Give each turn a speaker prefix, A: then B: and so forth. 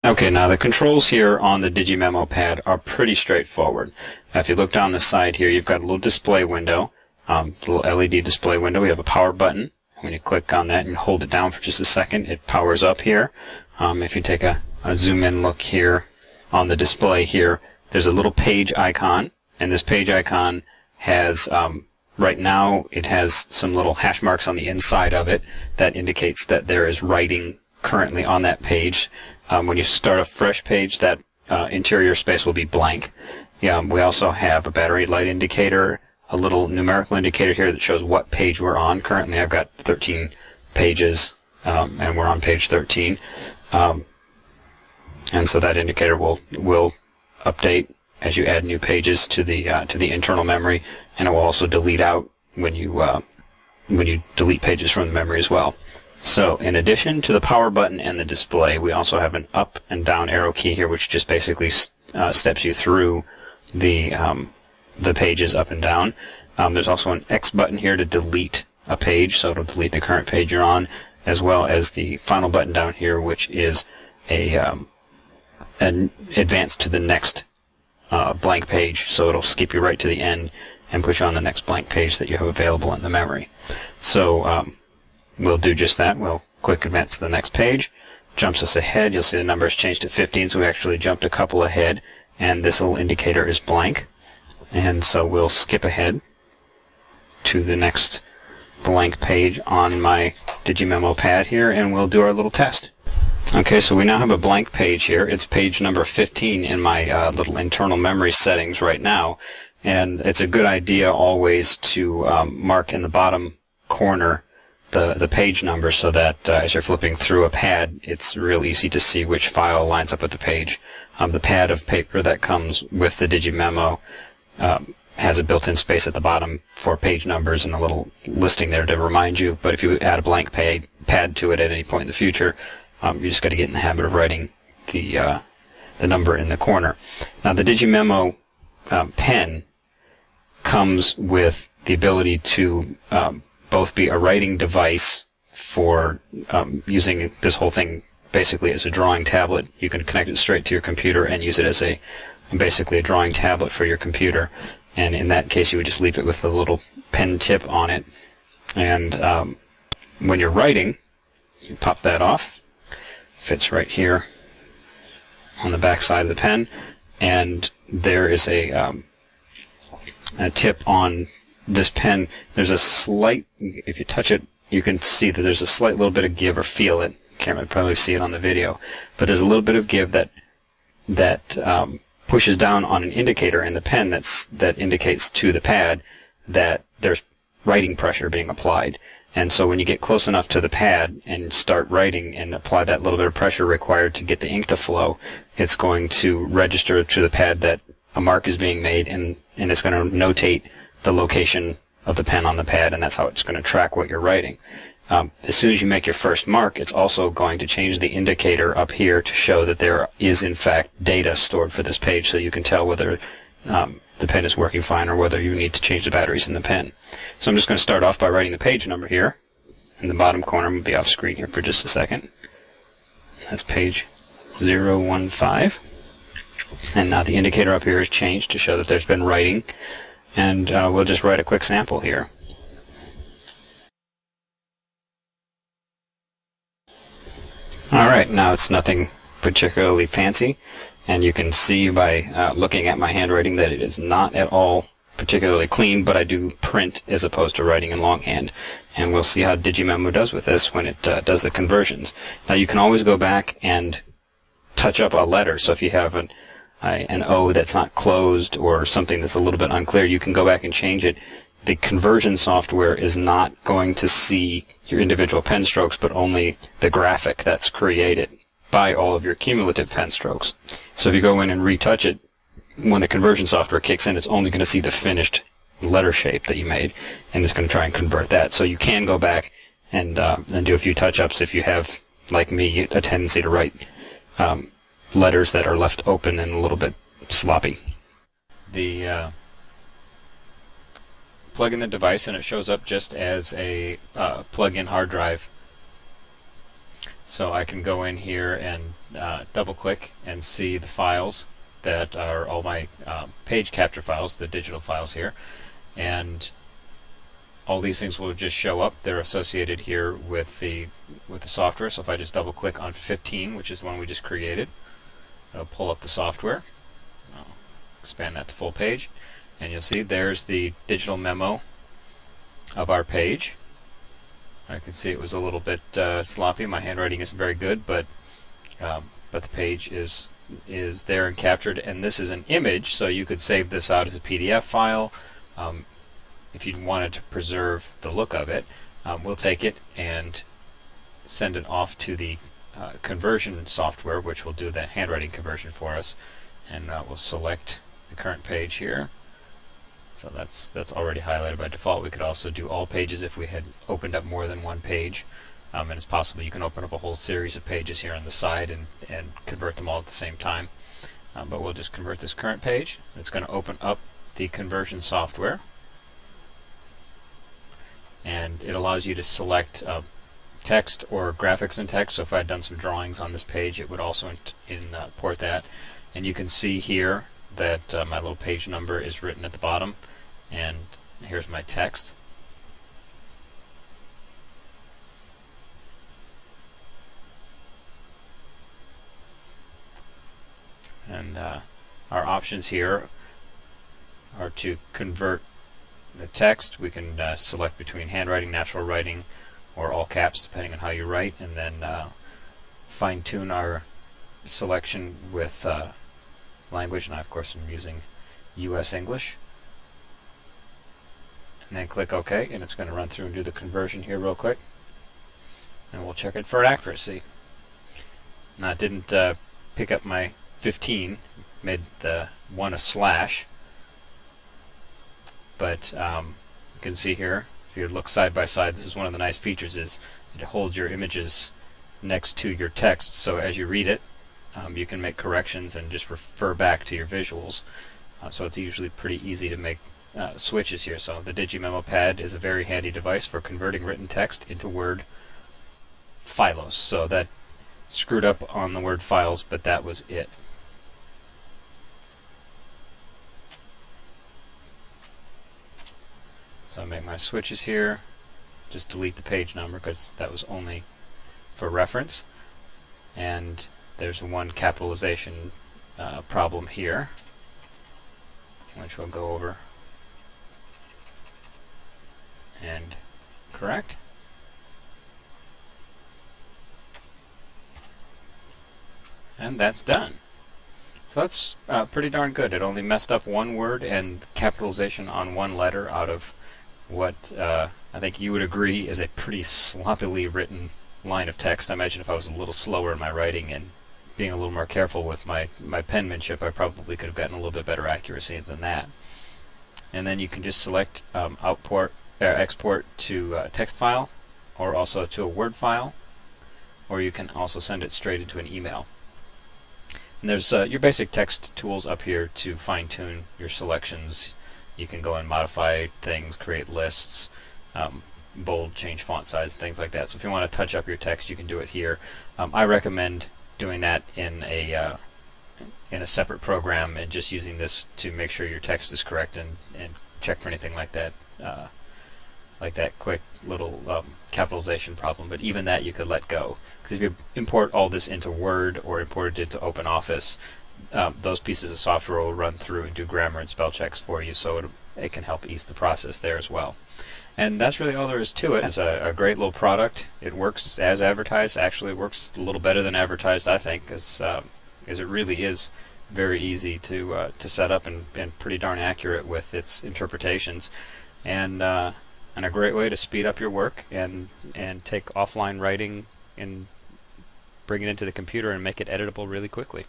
A: Okay, now the controls here on the DigiMemo pad are pretty straightforward. If you look down the side here, you've got a little display window, little LED display window. We have a power button. When you click on that and hold it down for just a second, it powers up here. If you take a zoom in look here on the display here, there's a little page icon, and this page icon has, right now, it has some little hash marks on the inside of it that indicates that there is writing currently on that page. When you start a fresh page, that interior space will be blank. We also have a battery light indicator, a little numerical indicator here that shows what page we're on. Currently I've got 13 pages, and we're on page 13. And so that indicator will update as you add new pages to the internal memory, and it will also delete out when you delete pages from the memory as well. So in addition to the power button and the display, we also have an up and down arrow key here, which just basically steps you through the pages up and down. There's also an X button here to delete a page, so it'll delete the current page you're on, as well as the final button down here, which is an advance to the next blank page, so it'll skip you right to the end and put you on the next blank page that you have available in the memory. So we'll do just that. We'll quick advance to the next page. Jumps us ahead. You'll see the number has changed to 15, so we actually jumped a couple ahead, and this little indicator is blank. And so we'll skip ahead to the next blank page on my DigiMemo pad here, and we'll do our little test. Okay, so we now have a blank page here. It's page number 15 in my little internal memory settings right now, and it's a good idea always to mark in the bottom corner the page number, so that as you're flipping through a pad, it's real easy to see which file lines up with the page. The pad of paper that comes with the DigiMemo has a built-in space at the bottom for page numbers and a little listing there to remind you, but if you add a blank pad to it at any point in the future, you just got to get in the habit of writing the number in the corner. Now the DigiMemo pen comes with the ability to both be a writing device for using this whole thing basically as a drawing tablet. You can connect it straight to your computer and use it as basically a drawing tablet for your computer. And in that case, you would just leave it with a little pen tip on it. And when you're writing, you pop that off. Fits right here on the back side of the pen. And there is a tip on this pen. There's a slight, if you touch it, you can see that there's a slight little bit of give, or feel it. Can't probably see it on the video, but there's a little bit of give that pushes down on an indicator in the pen that indicates to the pad that there's writing pressure being applied. And so when you get close enough to the pad and start writing and apply that little bit of pressure required to get the ink to flow, it's going to register to the pad that a mark is being made, and it's going to notate the location of the pen on the pad, and that's how it's going to track what you're writing. As soon as you make your first mark, it's also going to change the indicator up here to show that there is in fact data stored for this page, so you can tell whether the pen is working fine or whether you need to change the batteries in the pen. So I'm just going to start off by writing the page number here in the bottom corner. I'm going to be off screen here for just a second. That's page 015. And now the indicator up here is changed to show that there's been writing. And we'll just write a quick sample here. Alright, now it's nothing particularly fancy, and you can see by looking at my handwriting that it is not at all particularly clean, but I do print as opposed to writing in longhand. And we'll see how DigiMemo does with this when it does the conversions. Now you can always go back and touch up a letter, so if you have an O that's not closed or something that's a little bit unclear, you can go back and change it. The conversion software is not going to see your individual pen strokes, but only the graphic that's created by all of your cumulative pen strokes. So if you go in and retouch it, when the conversion software kicks in, it's only going to see the finished letter shape that you made, and it's going to try and convert that. So you can go back and do a few touch-ups if you have, like me, a tendency to write letters that are left open and a little bit sloppy. Plug in the device and it shows up just as a plug-in hard drive. So I can go in here and double click and see the files that are all my page capture files, the digital files here, and all these things will just show up. They're associated here with the software. So if I just double click on 15, which is the one we just created, it'll pull up the software. I'll expand that to full page, and you'll see there's the digital memo of our page. I can see it was a little bit sloppy. My handwriting isn't very good, but the page is there and captured. And this is an image, so you could save this out as a PDF file. If you wanted to preserve the look of it, we'll take it and send it off to the conversion software, which will do the handwriting conversion for us. And we'll select the current page here. So that's already highlighted by default. We could also do all pages if we had opened up more than one page. And it's possible you can open up a whole series of pages here on the side and convert them all at the same time. But we'll just convert this current page. It's going to open up the conversion software. And it allows you to select text or graphics in text. So if I had done some drawings on this page, it would also import that. And you can see here that my little page number is written at the bottom, and here's my text. And our options here are to convert the text. We can select between handwriting, natural writing, or all caps, depending on how you write, and then fine-tune our selection with language, and I of course am using US English. And then click OK, and it's going to run through and do the conversion here real quick. And we'll check it for accuracy. Now it didn't pick up my 15, made the one a slash, but you can see here, if you look side by side, this is one of the nice features, is it holds your images next to your text, so as you read it, you can make corrections and just refer back to your visuals. So it's usually pretty easy to make switches here. So the DigiMemoPad is a very handy device for converting written text into Word files. So that screwed up on the word files, but that was it. So I make my switches here. Just delete the page number because that was only for reference. And there's one capitalization problem here, which we'll go over and correct. And that's done. So that's pretty darn good. It only messed up one word and capitalization on one letter out of what I think you would agree is a pretty sloppily written line of text. I imagine if I was a little slower in my writing and being a little more careful with my penmanship, I probably could have gotten a little bit better accuracy than that. And then you can just select export to a text file, or also to a Word file, or you can also send it straight into an email. And there's your basic text tools up here to fine-tune your selections. You can go and modify things, create lists, bold, change font size, and things like that. So if you want to touch up your text, you can do it here. I recommend doing that in a separate program and just using this to make sure your text is correct and check for anything like that quick little capitalization problem. But even that you could let go, because if you import all this into Word or import it into OpenOffice, those pieces of software will run through and do grammar and spell checks for you, so it can help ease the process there as well. And that's really all there is to it. It's a great little product. It works as advertised. Actually, it works a little better than advertised, I think, because it really is very easy to set up and pretty darn accurate with its interpretations, and a great way to speed up your work and take offline writing and bring it into the computer and make it editable really quickly.